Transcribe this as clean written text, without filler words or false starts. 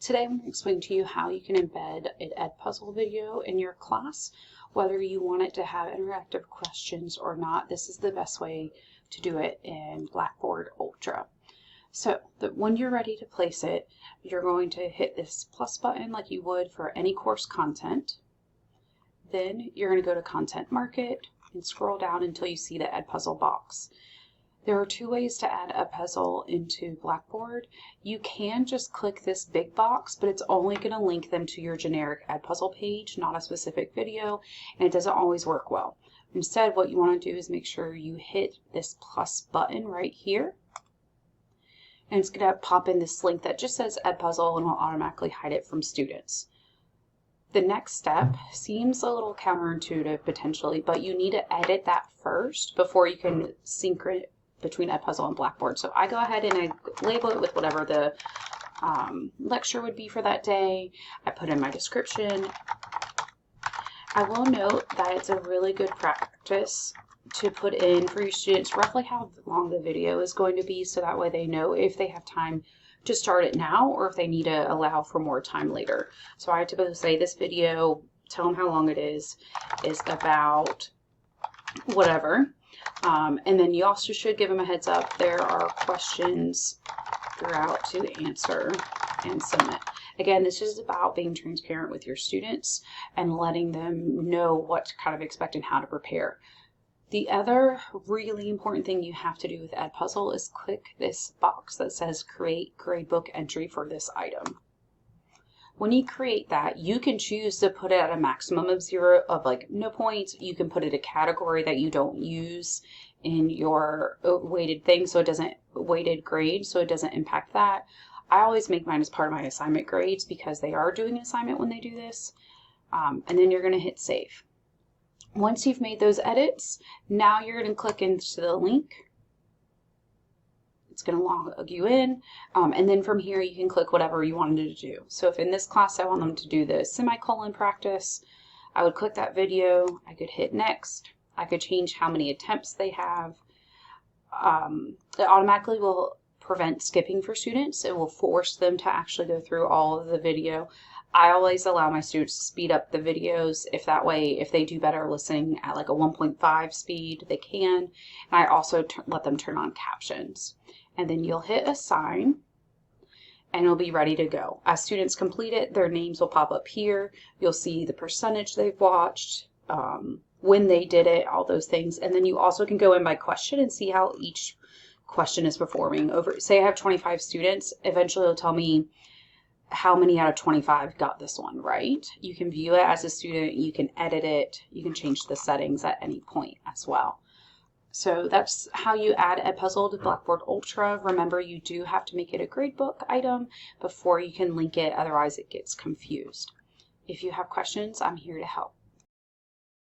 Today I'm going to explain to you how you can embed an Edpuzzle video in your class. Whether you want it to have interactive questions or not, this is the best way to do it in Blackboard Ultra. So when you're ready to place it, you're going to hit this plus button like you would for any course content. Then you're going to go to Content Market and scroll down until you see the Edpuzzle box. There are two ways to add Edpuzzle into Blackboard. You can just click this big box, but it's only going to link them to your generic Edpuzzle page, not a specific video, and it doesn't always work well. Instead, what you want to do is make sure you hit this plus button right here, and it's going to pop in this link that just says Edpuzzle and will automatically hide it from students. The next step seems a little counterintuitive potentially, but you need to edit that first before you can sync it between Edpuzzle and Blackboard. So I go ahead and I label it with whatever the lecture would be for that day. I put in my description. I will note that it's a really good practice to put in for your students roughly how long the video is going to be, so that way they know if they have time to start it now or if they need to allow for more time later. So I typically say this video, tell them how long it is about whatever. And then you also should give them a heads up. There are questions throughout to answer and submit. Again, this is about being transparent with your students and letting them know what to kind of expect and how to prepare. The other really important thing you have to do with Edpuzzle is click this box that says create gradebook entry for this item. When you create that, you can choose to put it at a maximum of 0 of like no points. You can put it a category that you don't use in your weighted thing, so it doesn't weighted grade, so it doesn't impact that. I always make mine as part of my assignment grades because they are doing an assignment when they do this. And then you're going to hit save. Once you've made those edits, now you're going to click into the link. It's going to log you in, and then from here you can click whatever you wanted to do. So if in this class I want them to do the semicolon practice, I would click that video, I could hit next, I could change how many attempts they have. It automatically will prevent skipping for students. It will force them to actually go through all of the video. I always allow my students to speed up the videos, if that way, if they do better listening at like a 1.5 speed, they can. And I also let them turn on captions. And then you'll hit assign and it'll be ready to go. As students complete it, their names will pop up here. You'll see the percentage they've watched, when they did it, all those things. And then you also can go in by question and see how each question is performing. Say I have 25 students, eventually it'll tell me how many out of 25 got this one right. You can view it as a student, you can edit it, you can change the settings at any point as well. So that's how you add Edpuzzle to Blackboard Ultra. Remember, you do have to make it a gradebook item before you can link it, otherwise it gets confused. If you have questions, I'm here to help.